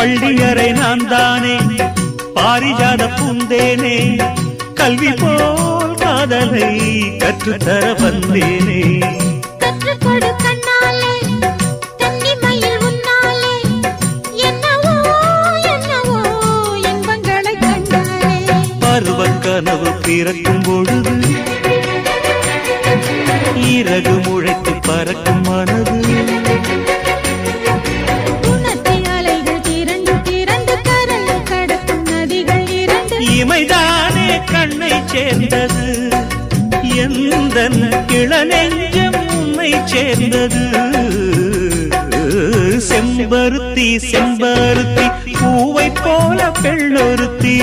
பள்ளியறை நான் தானே பாரிஜாத பூந்தேனே கல்வி போல் காதலை கற்றுத்தர வந்தேனே கற்றுக்கொடு கண்ணாலே கன்னிமயில் உன்னாலே என்னவோ என்னவோ இன்பங்களை கண்டாலே பருவக் கனவு பிறக்கும் பொழுது இறகு முளைத்து பறக்கும் மனது உனத்தை அலைகள் திரண்டு திரண்டு கரை கடக்கும் நதிகள் இரண்டு இமைதானே கண்ணை சேர்ந்தது எந்தன் இளநெஞ்சம் உன்னை சேர்ந்தது செம்பருத்தி செம்பருத்தி பூவை போல பெண்ணொருத்தி